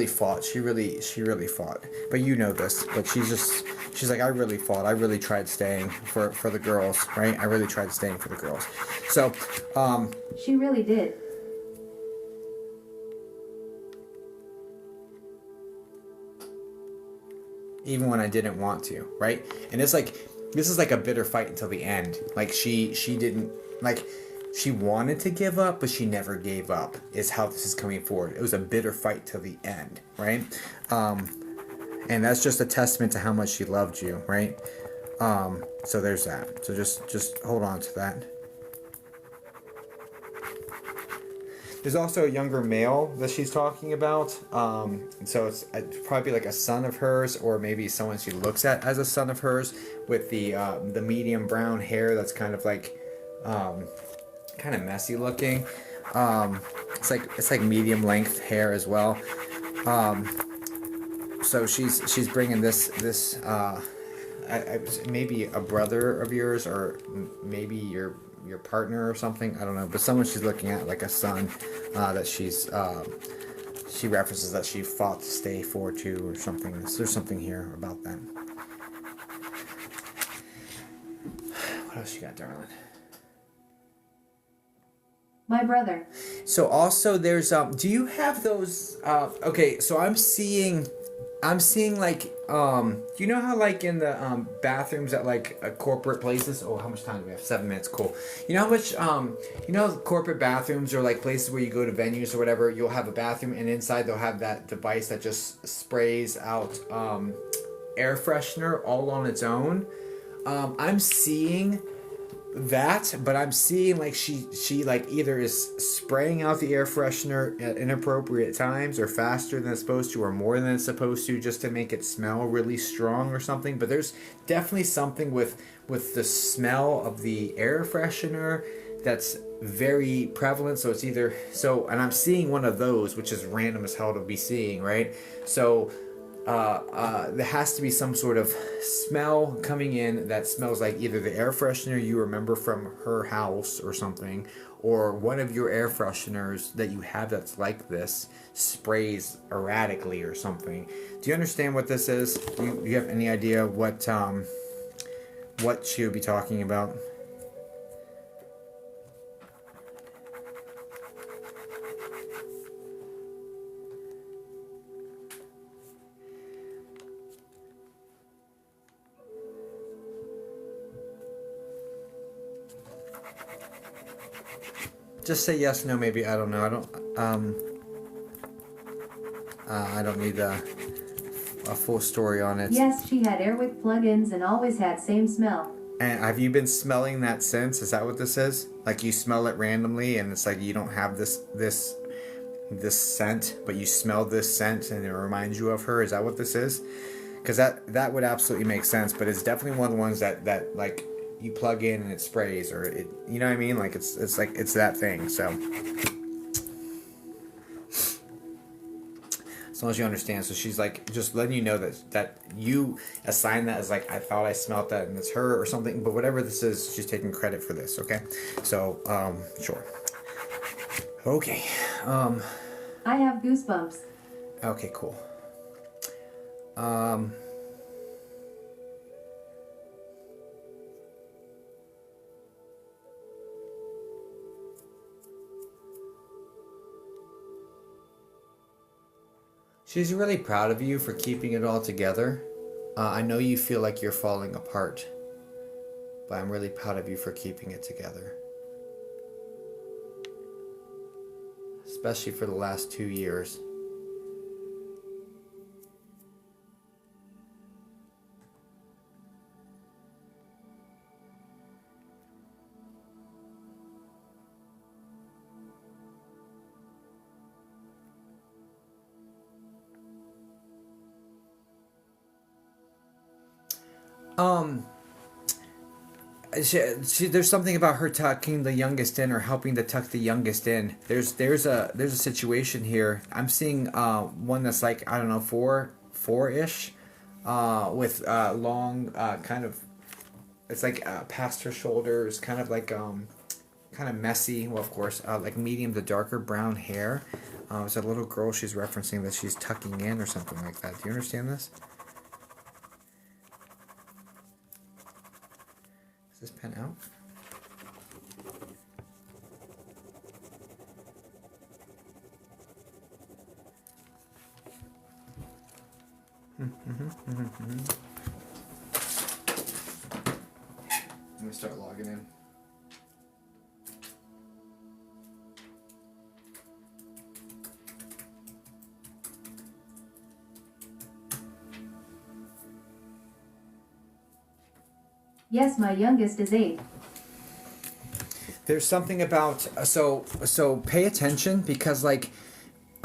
fought. She really fought. But you know this. But she's like, I really fought. I really tried staying for the girls, right? I really tried staying for the girls. So She really did. even when I didn't want to, right? And it's like, this is like a bitter fight until the end. Like she didn't, like she wanted to give up, but she never gave up, is how this is coming forward. It was a bitter fight till the end, right? And that's just a testament to how much she loved you, right? So there's that. So just hold on to that. There's also a younger male that she's talking about. So it's probably like a son of hers, or maybe someone she looks at as a son of hers, with the medium brown hair that's kind of like kind of messy looking. It's like medium length hair as well. So she's bringing this maybe a brother of yours, or maybe your partner or something. I don't know, but someone she's looking at like a son that she references that she fought to stay for too, or something. So there's something here about that. What else you got, darling? My brother. So also there's do you have those okay, so I'm seeing like you know how like in the bathrooms at like corporate places, oh, how much time do we have? 7 minutes. Cool. You know how much you know corporate bathrooms, or like places where you go to venues or whatever, you'll have a bathroom and inside they'll have that device that just sprays out air freshener all on its own. I'm seeing that, but I'm seeing like she like either is spraying out the air freshener at inappropriate times, or faster than it's supposed to, or more than it's supposed to, just to make it smell really strong or something. But there's definitely something with the smell of the air freshener that's very prevalent. So it's either so, and I'm seeing one of those, which is random as hell to be seeing, right? So there has to be some sort of smell coming in that smells like either the air freshener you remember from her house or something, or one of your air fresheners that you have that's like this sprays erratically or something. Do you understand what this is? Do you have any idea what she would be talking about? Just say yes, no, maybe. I don't know. I don't need a full story on it. Yes, she had Airwick plugins and always had same smell. And have you been smelling that since? Is that what this is? Like you smell it randomly, and it's like you don't have this scent, but you smell this scent, and it reminds you of her. Is that what this is? Because that would absolutely make sense. But it's definitely one of the ones that like you plug in and it sprays, or it, you know what I mean? Like it's like it's that thing. So as long as you understand. So she's like just letting you know that you assign that as like, I thought I smelled that and it's her or something, but whatever this is, she's taking credit for this. Okay, so sure. Okay, I have goosebumps. okay, cool. She's really proud of you for keeping it all together. I know you feel like you're falling apart, but I'm really proud of you for keeping it together. Especially for the last 2 years. Um, there's something about her tucking the youngest in or helping to tuck the youngest in. There's a situation here. I'm seeing one that's like I don't know four-ish, with long kind of it's like past her shoulders, kind of like kind of messy. Well, of course, like medium to darker brown hair. It's a little girl she's referencing that she's tucking in or something like that. Do you understand this? Is this pen out? Let me start logging in. Yes, my youngest is 8. There's something about so pay attention because like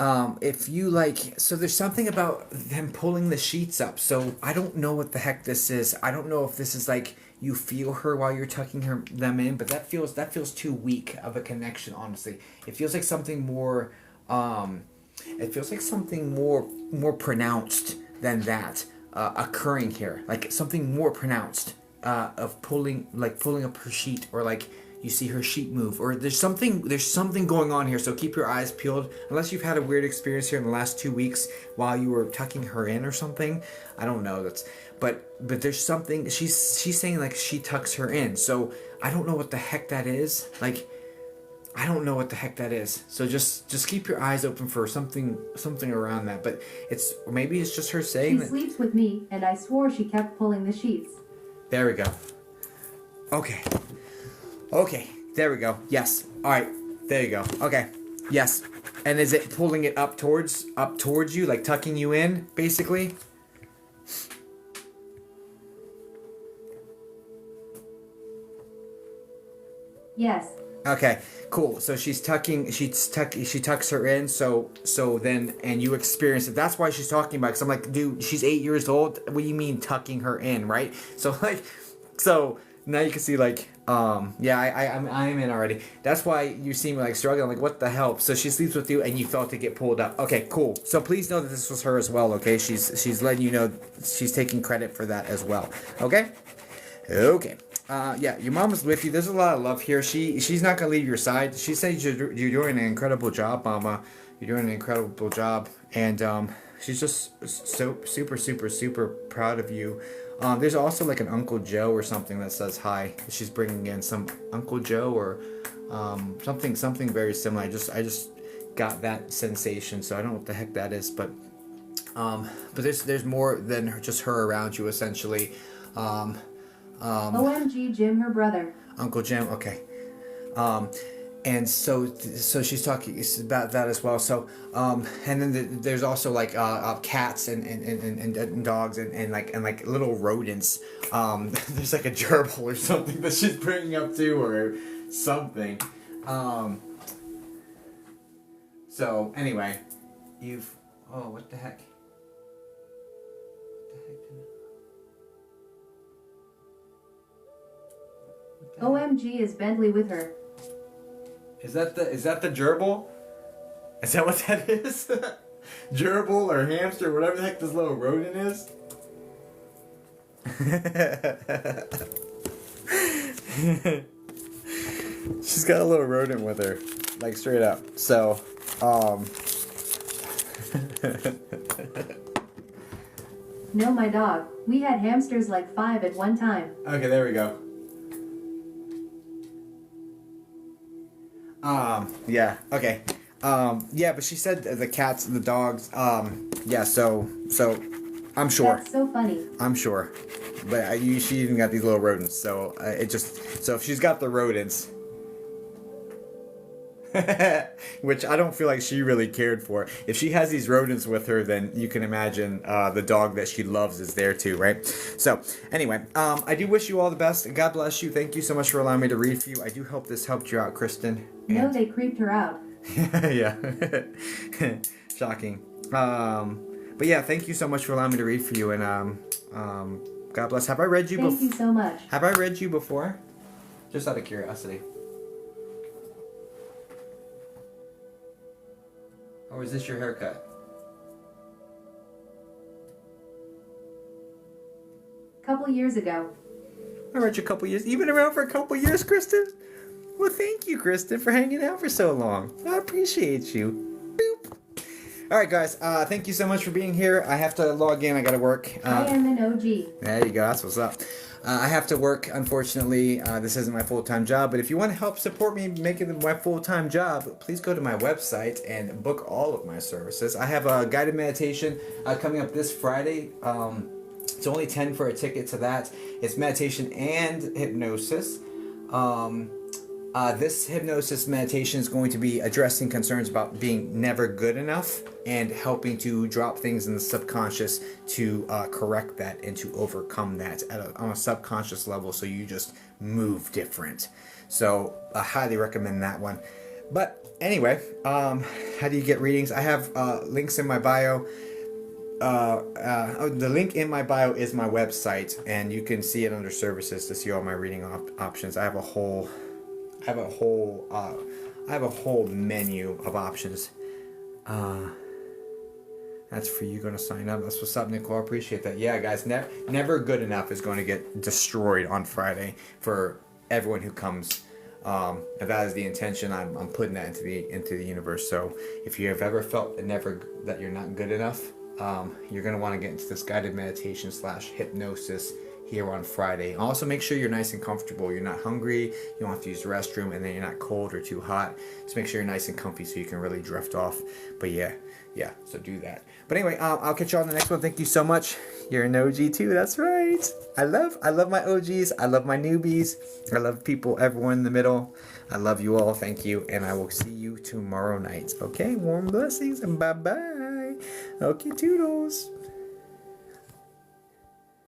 if you like so there's something about them pulling the sheets up. So I don't know what the heck this is. I don't know if this is like you feel her while you're tucking them in, but that feels too weak of a connection, honestly. It feels like something more more pronounced than that occurring here. Like something more pronounced of pulling up her sheet, or like you see her sheet move, or there's something going on here. So keep your eyes peeled, unless you've had a weird experience here in the last 2 weeks while you were tucking her in or something. I don't know. But there's something she's saying, like she tucks her in. So I don't know what the heck that is. Like I don't know what the heck that is. So just keep your eyes open for something around that. But maybe it's just her saying She sleeps with me, and I swore she kept pulling the sheets. There we go. Okay, there we go. Yes. All right. There you go. Okay. Yes. And is it pulling it up towards you, like tucking you in, basically? Yes. Okay. Cool. So she tucks her in. So then, and you experience it. That's why she's talking about. Because I'm like, dude, she's 8 years old. What do you mean tucking her in, right? So now you can see like. Yeah, I'm in already. That's why you see me like struggling. Like, what the hell? So she sleeps with you, and you felt it get pulled up. Okay, cool. So please know that this was her as well. Okay, she's letting you know she's taking credit for that as well. Okay. Yeah, your mom is with you. There's a lot of love here. She's not gonna leave your side. She says you're doing an incredible job, Mama. You're doing an incredible job, and she's just so super proud of you. There's also like an Uncle Joe or something that says hi. She's bringing in some Uncle Joe or something very similar. I just got that sensation, so I don't know what the heck that is, but there's more than just her around you, essentially. OMG, Jim, her brother. Uncle Jim, okay. And so she's talking about that as well. So, and then there's also like cats and dogs and like little rodents. There's like a gerbil or something that she's bringing up too, or something. So anyway, what the heck? OMG is Bentley with her. Is that the gerbil? Is that what that is? Gerbil or hamster, whatever the heck this little rodent is? She's got a little rodent with her, like straight up. So, No, my dog. We had hamsters like 5 at one time. Okay, there we go. Yeah, okay. Yeah, but she said the cats and the dogs, yeah, so, I'm sure. That's so funny. I'm sure. But she even got these little rodents, so, so if she's got the rodents, which I don't feel like she really cared for. If she has these rodents with her, then you can imagine the dog that she loves is there too, right? So, anyway, I do wish you all the best. God bless you. Thank you so much for allowing me to read for you. I do hope this helped you out, Kristen. No, they creeped her out. Yeah. Shocking. But yeah, thank you so much for allowing me to read for you. And God bless. Have I read you before? Thank you so much. Have I read you before? Just out of curiosity. Or is this your haircut? Couple years ago. I read you a couple years. You've been around for a couple years, Kristen? Well, thank you, Kristen, for hanging out for so long. I appreciate you. Boop. All right, guys. Thank you so much for being here. I have to log in. I got to work. I am an OG. There you go. That's what's up. I have to work, unfortunately. This isn't my full-time job, but if you want to help support me making it my full-time job, please go to my website and book all of my services. I have a guided meditation coming up this Friday. It's only $10 for a ticket to that. It's meditation and hypnosis. This hypnosis meditation is going to be addressing concerns about being never good enough and helping to drop things in the subconscious to correct that and to overcome that on a subconscious level, so you just move different. So I highly recommend that one. But anyway, how do you get readings? I have links in my bio. The link in my bio is my website, and you can see it under services to see all my reading options. I have a whole menu of options. That's for you going to sign up. That's what's up, Nicole. I appreciate that. Yeah, guys, never good enough is going to get destroyed on Friday for everyone who comes. If that is the intention, I'm putting that into the universe. So if you have ever felt that you're not good enough, you're going to want to get into this guided meditation / hypnosis here on Friday. Also, make sure you're nice and comfortable. You're not hungry, you don't have to use the restroom, and then you're not cold or too hot. Just make sure you're nice and comfy so you can really drift off. But yeah, so do that. But anyway, I'll catch you on the next one. Thank you so much. You're an OG too, that's right. I love my OGs. I love my newbies. I love people, everyone in the middle. I love you all. Thank you. And I will see you tomorrow night. Okay, warm blessings and bye-bye. Okay, toodles.